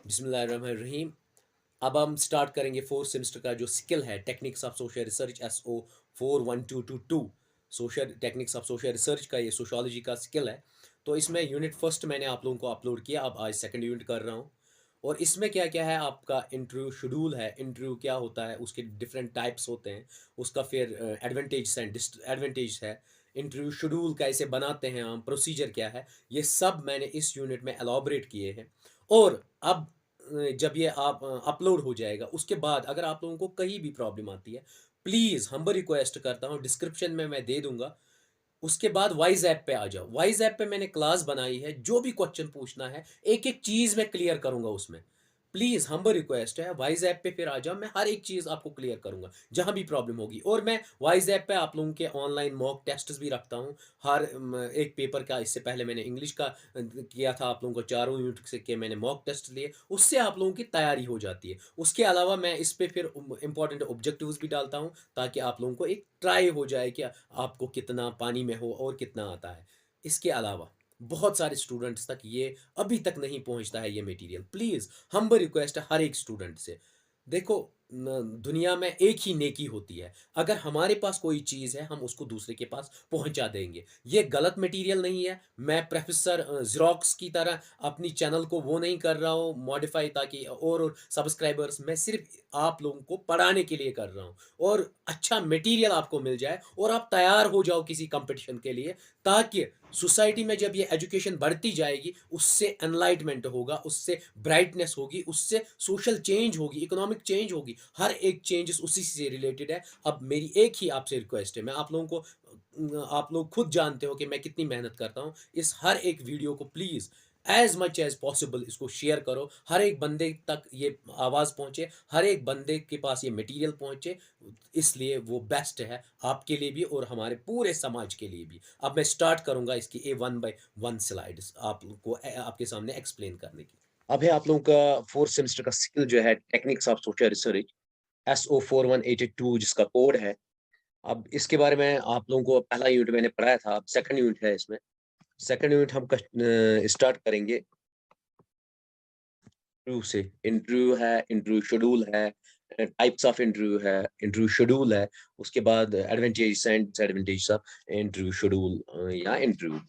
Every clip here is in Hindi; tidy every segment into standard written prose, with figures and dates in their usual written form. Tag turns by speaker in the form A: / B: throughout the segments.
A: बिस्मिल्लाहिर्रहमानिर्रहीम। अब हम स्टार्ट करेंगे फोर्थ सेमेस्टर का जो स्किल है techniques of social research SO41222। Social techniques of social research का ये सोशोलॉजी का स्किल है। तो इसमें यूनिट फर्स्ट मैंने आप लोगों को अपलोड किया, अब आज सेकंड यूनिट कर रहा हूँ। और इसमें क्या क्या है, आपका इंटरव्यू शेड्यूल है, इंटरव्यू क्या होता है, उसके डिफरेंट टाइप्स होते हैं, उसका फिर एडवांटेज एंड डिसएडवांटेज है, इंटरव्यू शेड्यूल कैसे बनाते हैं हम, प्रोसीजर क्या है, ये सब मैंने इस यूनिट में एलॉबरेट किए हैं। और अब जब ये आप अपलोड हो जाएगा उसके बाद अगर आप लोगों को कहीं भी प्रॉब्लम आती है, प्लीज़ हम्बल रिक्वेस्ट करता हूँ, डिस्क्रिप्शन में मैं दे दूंगा। उसके बाद वाइज ऐप पे आ जाओ। वाइज ऐप पे मैंने क्लास बनाई है, जो भी क्वेश्चन पूछना है एक एक चीज़ मैं क्लियर करूंगा उसमें। प्लीज़ हम्बल रिक्वेस्ट है, वाइज ऐप पे फिर आ जाओ, मैं हर एक चीज़ आपको क्लियर करूंगा जहां भी प्रॉब्लम होगी। और मैं वाइज ऐप पे आप लोगों के ऑनलाइन मॉक टेस्ट भी रखता हूं हर एक पेपर का। इससे पहले मैंने इंग्लिश का किया था, आप लोगों को चारों यूनिट से के मैंने मॉक टेस्ट लिए, उससे आप लोगों की तैयारी हो जाती है। उसके अलावा मैं इस पे फिर इंपॉर्टेंट ऑब्जेक्टिव्स भी डालता हूँ, ताकि आप लोगों को एक ट्राई हो जाए कि आपको कितना पानी में हो और कितना आता है। इसके अलावा बहुत सारे स्टूडेंट्स तक ये अभी तक नहीं पहुंचता है ये मटेरियल। प्लीज़ हम्बल रिक्वेस्ट है हर एक स्टूडेंट से। देखो, दुनिया में एक ही नेकी होती है। अगर हमारे पास कोई चीज़ है हम उसको दूसरे के पास पहुंचा देंगे। ये गलत मटेरियल नहीं है। मैं प्रोफेसर ज़ेरॉक्स की तरह अपनी चैनल को वो नहीं कर रहा हूँ मॉडिफाई ताकि और सब्सक्राइबर्स, मैं सिर्फ आप लोगों को पढ़ाने के लिए कर रहा हूँ और अच्छा मटेरियल आपको मिल जाए और आप तैयार हो जाओ किसी कंपटीशन के लिए, ताकि सोसाइटी में जब ये एजुकेशन बढ़ती जाएगी उससे एनलाइटमेंट होगा, उससे ब्राइटनेस होगी, उससे सोशल चेंज होगी, इकोनॉमिक चेंज होगी। हर एक चेंजेस उसी से रिलेटेड है। अब मेरी एक ही आपसे रिक्वेस्ट है, मैं आप लोगों को आप लोग खुद जानते हो कि मैं कितनी मेहनत करता हूँ। इस हर एक वीडियो को please as much as possible इसको शेयर करो, हर एक बंदे तक ये आवाज़ पहुँचे, हर एक बंदे के पास ये मटेरियल पहुँचे। इसलिए वो बेस्ट है आपके लिए भी और हमारे पूरे समाज के लिए भी। अब मैं स्टार्ट करूंगा इसकी ए वन बाय वन स्लाइड्स आपको आपके सामने एक्सप्लेन करने की। अब है आप लोगों का फोर्थ सेमेस्टर का स्किल जो है techniques of social research SO4182 जिसका कोड है। अब इसके बारे में आप लोगों को पहला यूनिट मैंने पढ़ाया था, अब सेकंड यूनिट है इसमें। सेकंड यूनिट हम स्टार्ट करेंगे इंटरव्यू से। इंटरव्यू है, इंटरव्यू शेड्यूल है, टाइप्स ऑफ इंटरव्यू है, इंटरव्यू शेड्यूल है, उसके बाद advantage and disadvantage of interview schedule या इंटरव्यू।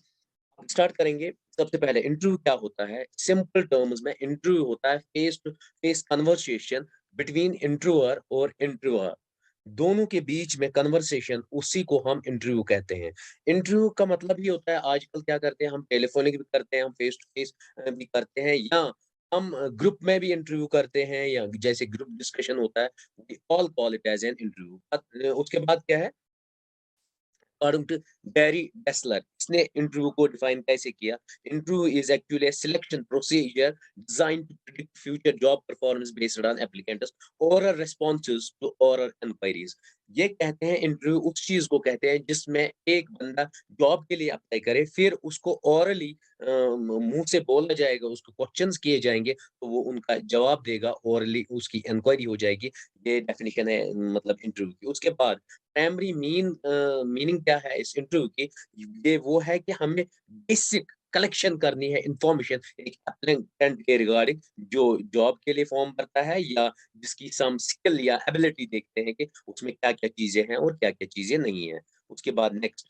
A: स्टार्ट करेंगे। सबसे पहले इंटरव्यू क्या होता है, सिंपल टर्म्स में इंटरव्यू होता है face to face conversation between interviewer और इंटरव्यूअर। दोनों के बीच में कन्वर्सेशन, उसी को हम इंटरव्यू कहते हैं। इंटरव्यू का मतलब ये होता है, आजकल क्या करते हैं हम, टेलीफोनिक भी करते हैं, हम फेस टू फेस भी करते हैं, या हम ग्रुप में भी इंटरव्यू करते हैं, या जैसे ग्रुप डिस्कशन होता है, all call it as an interview. उसके बाद क्या है, अकॉर्डिंग टू गैरी डेसलर, इसने इंटरव्यू को डिफाइन कैसे किया। Interview is actually a selection procedure designed to predict future job performance based on applicants oral responses to oral inquiries। ये कहते हैं, इंटरव्यू उस चीज को कहते हैं जिसमें एक बंदा जॉब के लिए अप्लाई करे, फिर उसको ओरली मुंह से बोला जाएगा, उसको क्वेश्चंस किए जाएंगे, तो वो उनका जवाब देगा, ओरली उसकी इंक्वायरी हो जाएगी। ये डेफिनेशन है मतलब इंटरव्यू की। उसके बाद प्राइमरी मीनिंग क्या है इस इंटरव्यू की, ये वो है कि हमें बेसिक कलेक्शन करनी है इंफॉर्मेशन एक एप्लीकेंट के रिगार्डिंग, जो जॉब के लिए फॉर्म भरता है, या जिसकी सम स्किल या एबिलिटी देखते हैं कि उसमें क्या क्या चीजें हैं और क्या क्या चीजें नहीं है। उसके बाद नेक्स्ट,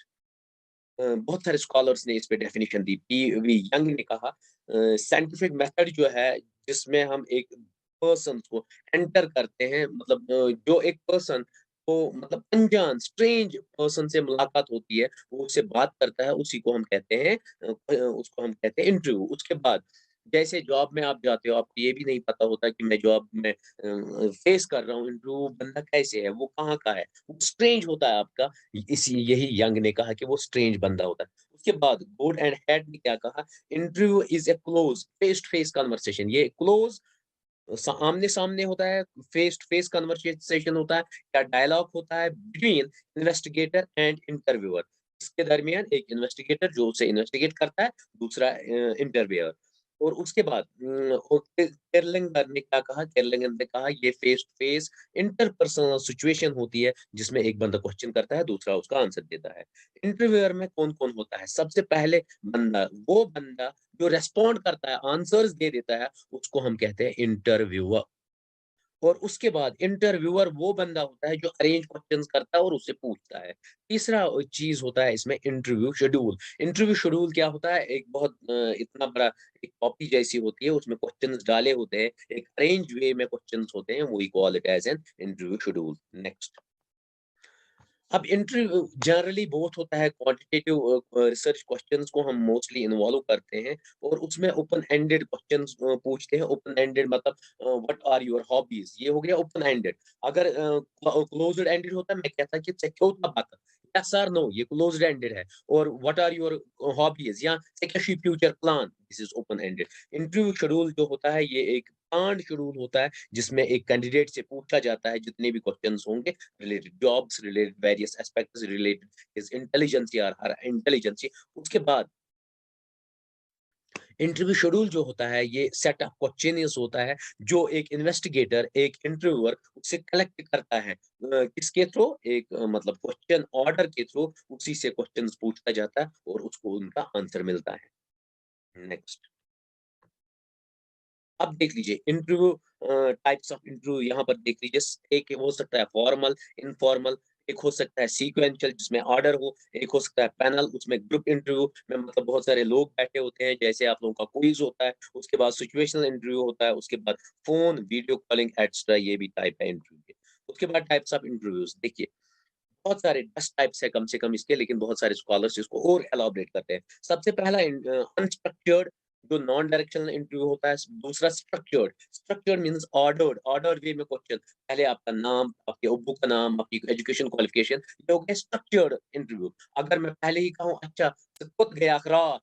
A: बहुत सारे स्कॉलर्स ने इस पे डेफिनेशन दी। पी वी यंग ने कहा, साइंटिफिक मेथड जो है जिसमें हम एक पर्सन को एंटर करते हैं, मतलब जो एक पर्सन को मतलब अनजान स्ट्रेंज पर्सन से मुलाकात होती है, वो उससे बात करता है, उसी को हम कहते हैं उसको हम कहते हैं इंटरव्यू। उसके बाद जैसे जॉब में आप जाते हो, आपको ये भी नहीं पता होता कि मैं जॉब में फेस कर रहा हूँ इंटरव्यू, बंदा कैसे है, वो कहाँ का है, वो स्ट्रेंज होता है आपका। इसी यही यंग ने कहा कि वो स्ट्रेंज बंदा होता है। उसके बाद गुड एंड हैड ने क्या कहा, interview is a close face to face conversation. ये क्लोज आमने सामने होता है, फेस टू फेस कन्वर्सेशन होता है, या डायलॉग होता है बिटवीन इन्वेस्टिगेटर एंड इंटरव्यूअर। इसके दरमियान एक इन्वेस्टिगेटर जो उसे इन्वेस्टिगेट करता है, दूसरा इंटरव्यूअर। और उसके बाद और केर्लगर ने क्या कहा, केर्लगर ने कहा ये face to face interpersonal situation होती है, जिसमें एक बंदा क्वेश्चन करता है, दूसरा उसका आंसर देता है। इंटरव्यूअर में कौन-कौन होता है? सबसे पहले बंदा, वो बंदा जो रिस्पॉन्ड करता है, आंसर्स दे देता है, उसको हम कहते हैं इंटरव्यूअर। और उसके बाद इंटरव्यूअर वो बंदा होता है जो अरेंज क्वेश्चंस करता है और उससे पूछता है। तीसरा चीज़ होता है इसमें इंटरव्यू शेड्यूल। इंटरव्यू शेड्यूल क्या होता है? एक बहुत इतना बड़ा एक कॉपी जैसी होती है, उसमें क्वेश्चंस डाले होते हैं, एक अरेंज्ड वे में क्वेश्चंस होते हैं, we call it as an interview schedule. Next. अब इंटरव्यू जनरली बहुत होता है क्वांटिटेटिव रिसर्च क्वेश्चंस को हम मोस्टली इन्वॉल्व करते हैं और उसमें ओपन एंडेड क्वेश्चंस पूछते हैं। ओपन एंडेड मतलब व्हाट आर योर हॉबीज, ये हो गया ओपन एंडेड। अगर क्लोज्ड एंडेड होता मैं कहता कि चौथा बात यस और नो, ये क्लोज्ड एंडेड है। और व्हाट आर योर हॉबीज या secondary future plan, this is open ended. Interview schedule जो होता है ये एक प्लान्ड शेड्यूल होता है, जिसमें एक कैंडिडेट से पूछा जाता है जितने भी क्वेश्चंस होंगे related jobs, related various aspects, related his intelligence या her intelligence। उसके बाद इंटरव्यू शेड्यूल जो होता है ये सेट ऑफ क्वेश्चंस होता है, जो एक इन्वेस्टिगेटर, एक इंटरव्यूअर उससे कलेक्ट करता है। किसके थ्रू? एक मतलब क्वेश्चन ऑर्डर के थ्रू उसी से क्वेश्चंस पूछा जाता है और उसको उनका आंसर मिलता है। नेक्स्ट। अब देख लीजिए इंटरव्यू टाइप्स ऑफ इंटरव्यू यहाँ पर देख लीजिए। एक हो सकता है फॉर्मल, इनफॉर्मल, एक हो सकता है सीक्वेंशियल जिसमें ऑर्डर हो, एक हो सकता है पैनल, उसमें ग्रुप इंटरव्यू में मतलब बहुत सारे लोग बैठे होते हैं, जैसे आप लोगों का क्विज होता है, उसके बाद सिचुएशनल इंटरव्यू होता है, उसके बाद फोन, वीडियो कॉलिंग एक्स्ट्रा, ये भी टाइप है इंटरव्यू के। उसके बाद टाइप्स ऑफ इंटरव्यूज देखिए, बहुत सारे 10 टाइप्स है कम से कम इसके, लेकिन बहुत सारे स्कॉलर्स इसको और एलॉबरेट करते हैं। सबसे पहला अनस्ट्रक्चर्ड जो नॉन डायरेक्शनल इंटरव्यू होता है, दूसरा structured. Structured means ordered, ordered way में क्वेश्चन, पहले आपका नाम, आपके अब्बू का नाम, आपकी एजुकेशन क्वालिफिकेशन, ये हो गया स्ट्रक्चर्ड इंटरव्यू। अगर मैं पहले ही कहूँ अच्छा कुत गया खरा,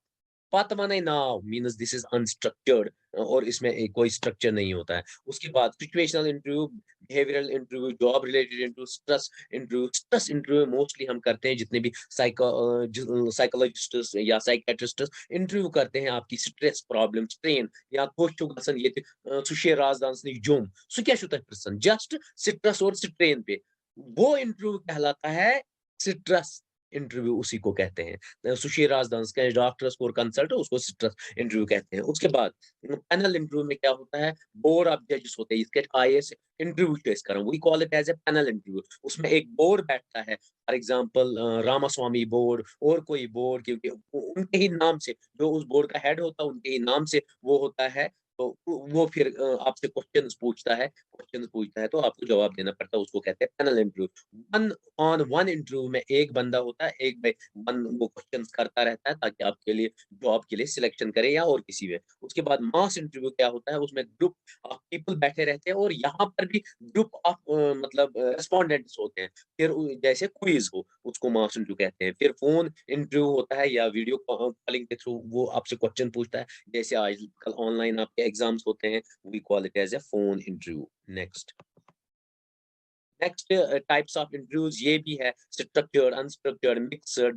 A: Patmane now means this is unstructured और इसमें कोई स्ट्रक्चर नहीं होता है। उसके बाद situational interview, behavioural interview, job related interview, stress interview. Stress interview mostly हम करते हैं जितने भी साइकोलॉजिस्ट या साइकियाट्रिस्ट इंटरव्यू करते हैं आपकी स्ट्रेस प्रॉब्लम, स्ट्रेन या खुश गसन ये सुशे राजदान जुम सु क्या पर्सन जस्ट स्ट्रेस और स्ट्रेन पे, वो इंटरव्यू कहलाता है स्ट्रेस इंटरव्यू, उसी को कहते हैं। सुशील राजदांस का डॉक्टर स्कोर कंसल्ट उसको सिट्रस इंटरव्यू कहते हैं। उसके बाद पैनल इंटरव्यू में क्या होता है, बोर्ड ऑफ जजेस होते हैं, इसके आईएएस इंटरव्यू टेस्ट कर रहा हूँ, we call it as a panel interview. उसमें एक बोर्ड बैठता है, फॉर एग्जांपल रामास्वामी बोर्ड और कोई बोर्ड, क्योंकि उनके ही नाम से जो उस बोर्ड का हेड होता है उनके ही नाम से वो होता है। तो वो फिर आपसे क्वेश्चंस पूछता है तो आपको जवाब देना पड़ता है, उसको कहते हैं panel interview. One on one interview में एक बंदा होता है, एक बाय वन वो क्वेश्चंस करता रहता है ताकि आपके लिए जॉब के लिए सिलेक्शन करे या और किसी में। उसके बाद मास इंटरव्यू क्या होता है, उसमें ग्रुप ऑफ पीपल बैठे रहते हैं और यहाँ पर भी ग्रुप ऑफ मतलब रिस्पोंडेंट्स होते हैं। फिर जैसे क्विज हो उसको मास इंटरव्यू कहते हैं। फिर फोन इंटरव्यू होता है या वीडियो कॉलिंग के थ्रू वो आपसे क्वेश्चन पूछता है, जैसे आजकल ऑनलाइन आपके एग्जाम्स होते हैं, we call it as a phone interview. Next. Next types of interviews ये भी है, structured, unstructured, mixed,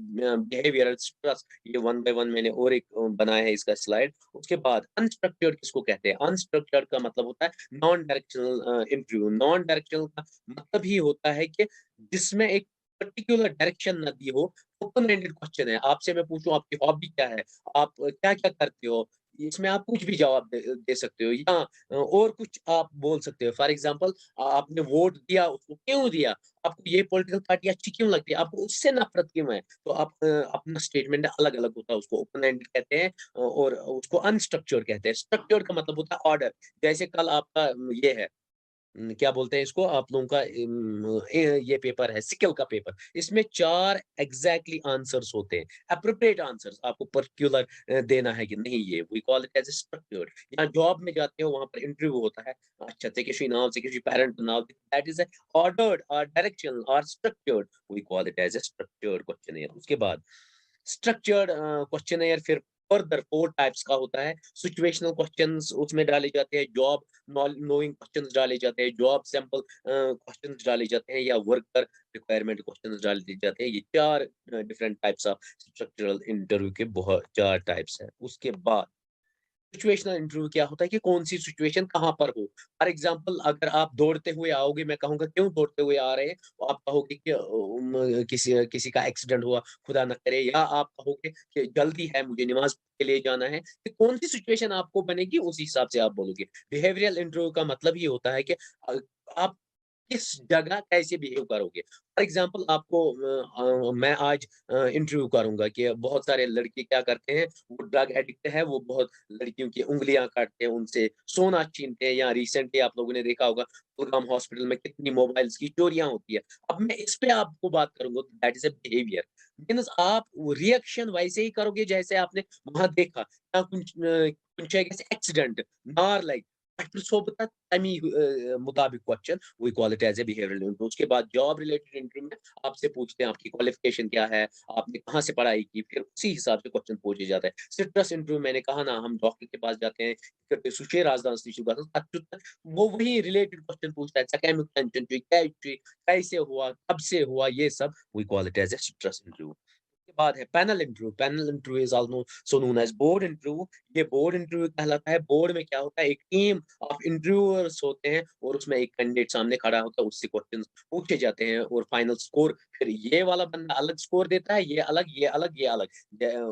A: behavioural, stress, ये वन बाय वन मैंने और एक बनाया है इसका स्लाइड। उसके बाद अनस्ट्रक्चर्ड किसको कहते हैं? अनस्ट्रक्चर्ड का मतलब होता है non directional interview. Non directional का मतलब ही होता है कि जिसमें एक पर्टिकुलर डायरेक्शन ना दी हो, ओपन एंडेड क्वेश्चन है, आपसे मैं पूछूं आपकी हॉबी क्या है, आप क्या क्या करते हो, इसमें आप कुछ भी जवाब दे सकते हो या और कुछ आप बोल सकते हो। फॉर एग्जांपल आपने वोट दिया, उसको क्यों दिया? आपको ये पॉलिटिकल पार्टी अच्छी क्यों लगती है? आपको उससे नफ़रत क्यों है? तो आप अपना स्टेटमेंट अलग-अलग होता है, उसको ओपन एंडेड कहते हैं और उसको अनस्ट्रक्चर्ड कहते हैं। स्ट्रक्चर्ड का मतलब होता है ऑर्डर। जैसे कल आपका ये है क्या बोलते हैं इसको आप लोगों का ये पेपर है सिकल का पेपर। इसमें 4 एग्ज़ैक्टली आंसर्स होते हैं, एप्रोप्रिएट आंसर्स आपको पर्टिकुलर देना है कि नहीं, ये we call it as a structured. यहाँ जॉब में जाते हो वहाँ पर इंटरव्यू होता है। अच्छा से किसी नाम से किसी पैरेंट नाम दैट इज़ अ ऑर्डर्ड और डायरेक्शनल और structured, we call it as a structured questionnaire. उसके बाद स्ट्रक्चर्ड क्वेश्चनेयर फिर फर्दर 4 टाइप्स का होता है। सिचुएशनल क्वेश्चंस उसमें डाले जाते हैं, जॉब नोइंग क्वेश्चंस डाले जाते हैं, जॉब सैंपल क्वेश्चंस डाले जाते हैं या वर्कर रिक्वायरमेंट क्वेश्चंस डाले जाते हैं। ये 4 different types of structural interview के बहुत 4 टाइप्स हैं। उसके बाद सिचुएशनल इंटरव्यू क्या होता है कि कौन-सी सिचुएशन कहाँ पर हो। फॉर एग्ज़ाम्पल अगर आप दौड़ते हुए आओगे, मैं कहूँगा क्यों दौड़ते हुए आ रहे हैं? तो आप कहोगे कि किसी किसी का एक्सीडेंट हुआ, खुदा ना करे, या आप कहोगे कि जल्दी है, मुझे नमाज़ के लिए जाना है। तो कौन-सी सिचुएशन आपको बनेगी, उस हिसाब से आप बोलोगे। बिहेवियरल इंटरव्यू का मतलब ये होता है कि आप किस जगह कैसे बिहेव करोगे। फॉर एग्ज़ाम्पल आपको मैं आज इंटरव्यू करूँगा कि बहुत सारे लड़के क्या करते हैं, वो ड्रग एडिक्ट है, वो बहुत लड़कियों की उँगलियाँ काटते हैं, उनसे सोना छीनते हैं, या रिसेंटली आप लोगों ने देखा होगा गुड़गाँव हॉस्पिटल में कितनी मोबाइल्स की चोरियाँ होती है। अब मैं इस पे आपको बात करूँगा, that is a behaviour. Means आप रिएक्शन वैसे ही करोगे जैसे आपने वहाँ देखा, या कुछ ऐसे एक्सीडेंट, नार लाइक सोबत तमी मुताबिक question, we call it as a behavioural interview. उसके बाद जॉब रिलेटेड इंटरव्यू में आपसे पूछते हैं आपकी क्वालिफ़िकेशन क्या है, आपने कहाँ से पढ़ाई की, फिर उसी हिसाब से क्वेश्चन पूछे जाते हैं। सिट्रस इंटरव्यू मैंने कहा ना, हम डॉक्टर के पास जाते हैं, फिर सुशे राजदान वो वही रिलेटेड क्वेश्चन पूछता है, सकेमिक टेंशन कैसे हुआ, कब से हुआ, ये सब we call it as a stress interview. उसके बाद है panel interview is also known as board interview. ये बोर्ड इंटरव्यू कहलाता है। बोर्ड में क्या होता है, एक टीम ऑफ इंटरव्यूअर्स होते हैं और उसमें एक कैंडिडेट सामने खड़ा होता है, उससे क्वेश्चंस पूछे जाते हैं और फाइनल स्कोर फिर ये वाला बंदा अलग स्कोर देता है, ये अलग, ये अलग, ये अलग।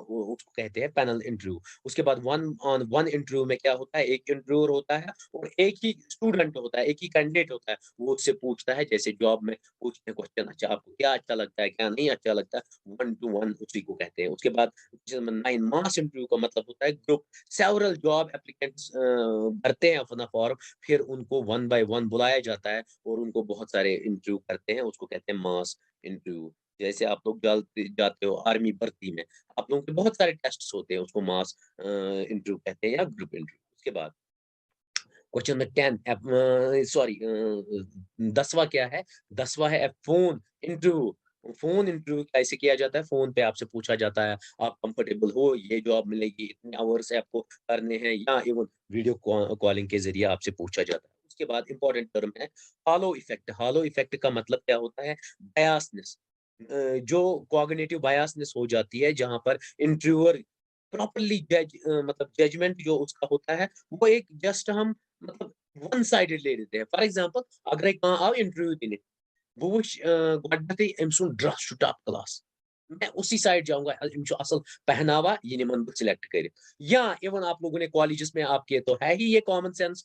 A: वो उसको कहते हैं पैनल इंटरव्यू। उसके बाद वन ऑन वन इंटरव्यू में क्या होता है, एक इंटरव्यूअर होता है और एक ही स्टूडेंट होता है, एक ही कैंडिडेट होता है। वो उससे पूछता है, जैसे जॉब में पूछते हैं क्वेश्चन, अच्छा आपको क्या अच्छा लगता है, क्या नहीं अच्छा लगता है, 1 टू 1 उसी को कहते हैं। उसके बाद 9 मास इंटरव्यू का मतलब होता है ग्रुप सेवरल जॉब एप्लीकेंट्स भरते हैं अपना फॉर्म, फिर उनको वन बाय वन बुलाया जाता है और उनको बहुत सारे इंटरव्यू करते हैं, उसको कहते हैं मास इंटरव्यू। जैसे आप लोग जाते जाते हो आर्मी भर्ती में, आप लोगों के बहुत सारे टेस्ट्स होते हैं, उसको मास इंटरव्यू कहते हैं या ग्रुप इंटरव्यू। उसके बाद क्वेश्चन नंबर 10 सॉरी 10वां क्या है? 10वां है फ़ोन इंटरव्यू। फ़ोन इंटरव्यू कैसे किया जाता है? फ़ोन पे आपसे पूछा जाता है, आप कंफर्टेबल हो? ये जॉब मिलेगी, इतने आवर्स आपको करने हैं, या इवन वीडियो कॉलिंग के ज़रिए आपसे पूछा जाता है। उसके बाद इम्पोर्टेंट टर्म है हॉलो इफ़ेक्ट। हॉलो इफ़ेक्ट का मतलब क्या होता है? बायसनेस। जो कॉग्निटिव बायसनेस हो जाती है, जहाँ पर इंटरव्यूअर प्रॉपर्ली मतलब जजमेंट जो उसका होता है, वो एक जस्ट हम मतलब वन साइडेड ले लेते हैं। फॉर एग्जांपल अगर एक आओ इंटरव्यू देने, वो गोडनैथै अम्इ सुंद ड्रेस छु टॉप क्लास। मैं उसी साइड जाऊँगा, अम्इ छु असल पहनावा, ये निमन बह सिलेक्ट करित। या इवन आप लोगों ने कॉलेजेस में आपके तो है ही ये कॉमन सेंस,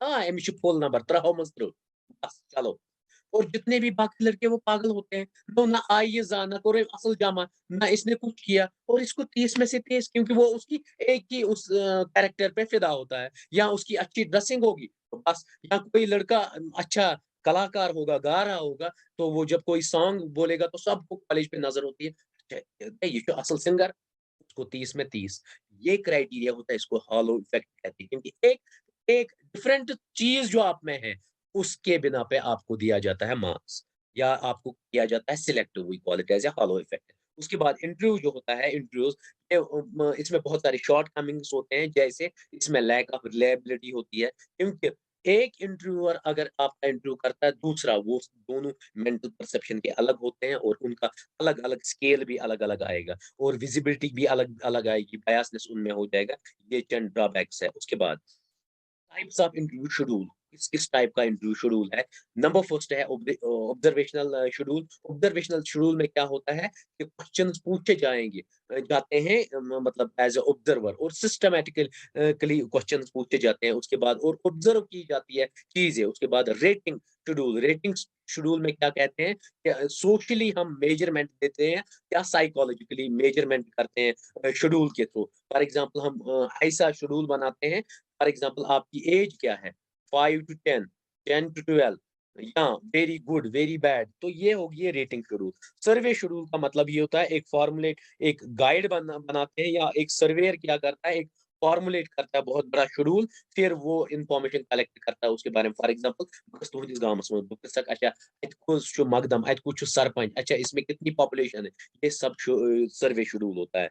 A: हाँ, अम्इ छु फुल नंबर 3 मंज 3, बस चलो। और जितने भी बाकी लड़के वो पागल होते हैं, नो ना आई ये जा, ना करे असल जमा, ना इसने कुछ किया और इसको 30 में से 30, क्योंकि वो उसकी एक ही उस कैरेक्टर पे फ़िदा होता है, या उसकी अच्छी ड्रेसिंग होगी, तो बस, या कोई लड़का अच्छा कलाकार होगा, गा रहा होगा, तो वो जब कोई सॉन्ग बोलेगा तो सबको कॉलेज पे नज़र होती है, अच्छा ये तो असल सिंगर, उसको 30 में 30। ये क्राइटेरिया होता है, इसको हॉलो इफेक्ट कहते हैं, क्योंकि एक एक डिफरेंट चीज़ जो आप में है, उसके बिना पे आपको दिया जाता है मार्क्स, या आपको किया जाता है select, we call it as a halo effect. उसके बाद इंटरव्यू जो होता है, इंटरव्यूज़ इसमें बहुत सारे शॉर्ट कमिंग्स होते हैं, जैसे इसमें लैक ऑफ रिलायबिलिटी होती है, क्योंकि एक इंटरव्यूअर अगर आपका इंटरव्यू करता है, दूसरा वो दोनों मेंटल परसेप्शन के अलग होते हैं और उनका अलग-अलग स्केल भी अलग-अलग आएगा और विजिबिलिटी भी अलग-अलग आएगी, बायसनेस उनमें हो जाएगा। ये चंद ड्रॉबैक्स है। उसके बाद टाइप्स ऑफ इंटरव्यू शेड्यूल, किस टाइप का इंटरव्यू शेड्यूल है? नंबर फर्स्ट है ऑब्जर्वेशनल शेड्यूल। ऑब्जर्वेशनल शेड्यूल में क्या होता है कि क्वेश्चंस पूछे जाते हैं, मतलब एज़ अ ऑब्जर्वर, और सिस्टमैटिकली क्वेश्चंस पूछे जाते हैं। उसके बाद और ऑब्जर्व की जाती है चीज़ें। उसके बाद रेटिंग शेड्यूल। रेटिंग शेड्यूल में क्या कहते हैं कि सोशली हम मेजरमेंट देते हैं या साइकोलॉजिकली मेजरमेंट करते हैं शेड्यूल के थ्रू। फॉर एग्जांपल हम ऐसा शेड्यूल बनाते हैं, फॉर एग्जांपल आपकी एज क्या है? 5 टू 10, 10 टू 12, या वेरी गुड, वेरी बैड, तो ये होगी ये रेटिंग शेड्यूल। सर्वे शेड्यूल का मतलब ये होता है एक फॉर्मूलेट, एक गाइड बनाते हैं, या एक सर्वेयर क्या करता है, एक फॉर्मूलेट करता है बहुत बड़ा शेड्यूल, फिर वो इन्फॉर्मेशन कलेक्ट करता है उसके बारे में। फॉर एग्जांपल बह गअस तुहंदिस गामस मंज, बह पृछक, अच्छा अत कुस छु मकदम, अत कुस छु सरपंच, अच्छा इसमें कितनी पॉपुलेशन है, ये सब सर्वे शेड्यूल होता है।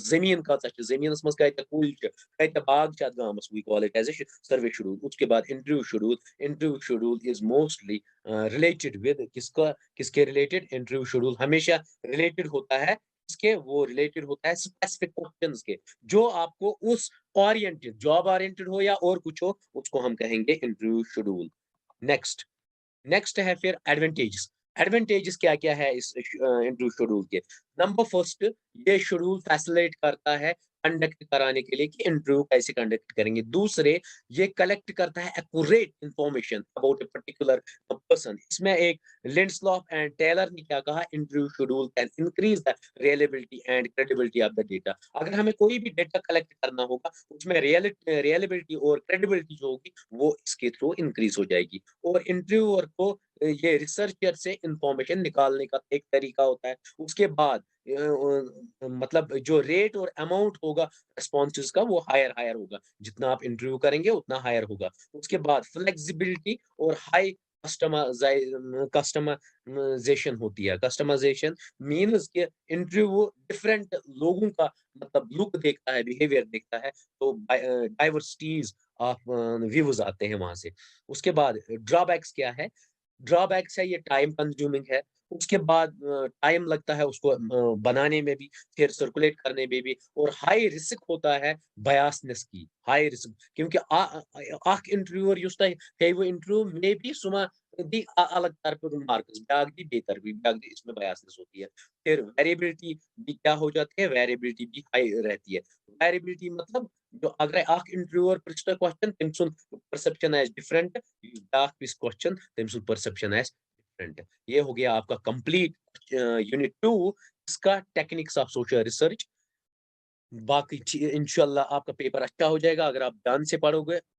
A: जमीन कचा छ, जमीनस मंज कयता कुल छ, कयता बाग छ अत गामस, we call it as a survey schedule. उसके बाद interview schedule. Interview schedule is mostly related with किसका, किसके रिलेटेड? इंटरव्यू शेड्यूल हमेशा रिलेटेड होता है के वो रिलेटेड होता है स्पेसिफिक क्वेश्चंस के, जो आपको उस ओरिएंटेड, जॉब ओरिएंटेड हो या और कुछ हो, उसको हम कहेंगे इंटरव्यू शेड्यूल। नेक्स्ट नेक्स्ट है फिर एडवांटेजेस। एडवांटेजेस क्या-क्या है इस इंटरव्यू शेड्यूल के? नंबर फर्स्ट, ये शेड्यूल फैसिलिटेट करता है कंडक्ट कराने के लिए कि इंटरव्यू कैसे कंडक्ट करेंगे। दूसरे, ये कलेक्ट करता है accurate information about a particular person. इसमें एक लिंडस्लॉफ एंड टेलर ने क्या कहा, interview schedule can increase the reliability and credibility of the data. अगर हमें कोई भी डेटा कलेक्ट करना होगा, उसमें रिलायबिलिटी और क्रेडिबिलिटी जो होगी, वो इसके थ्रू इंक्रीज हो जाएगी। और इंटरव्यूअर को ये रिसर्चर से इंफॉर्मेशन निकालने का एक तरीका होता है। उसके बाद मतलब जो रेट और अमाउंट होगा रिस्पॉन्सेज़ का, वो हायर हायर होगा। जितना आप इंटरव्यू करेंगे उतना हायर होगा। उसके बाद फ्लेक्सिबिलिटी और हाई कस्टमाइज़ेशन होती है। कस्टमाइज़ेशन मीन्स कि इंटरव्यू डिफरेंट लोगों का मतलब लुक देखता है, बिहेवियर देखता है, तो डाइवर्सिटीज़ ऑफ व्यूज़ आते हैं वहाँ से। उसके बाद ड्रॉबैक्स क्या है? ड्रॉबैक्स है, ये टाइम कंज्यूमिंग है। उसके बाद टाइम लगता है उसको बनाने में भी, फिर सर्कुलेट करने में भी, और हाई रिस्क होता है बायसनेस की, हाई रिस्क, क्योंकि अख इंटरव्यूअर युस तोह हेवु इंटरव्यू मे बी सुमा दी अलग तरफ मार्क्स ब्याक दी बेतर भी ब्याक दी, इसमें बायसनेस होती है। फिर वेरिएबिलिटी भी क्या हो जाती है, वेरिएबिलिटी भी हाई रहती है। वेरिएबिलिटी मतलब जो अगर अख इंटरव्यूअर पृछता क्वेश्चन तम सुन परसेप्शन एज़ डिफरेंट, ब्याक प्रिस क्वेश्चन तम सुन परसेप्शन एज़ डिफरेंट। ये हो गया आपका कंप्लीट यूनिट 2 इसका टेक्निक्स ऑफ सोशल रिसर्च। बाकी इंशाल्लाह आपका पेपर अच्छा हो जाएगा अगर आप ध्यान से पढ़ोगे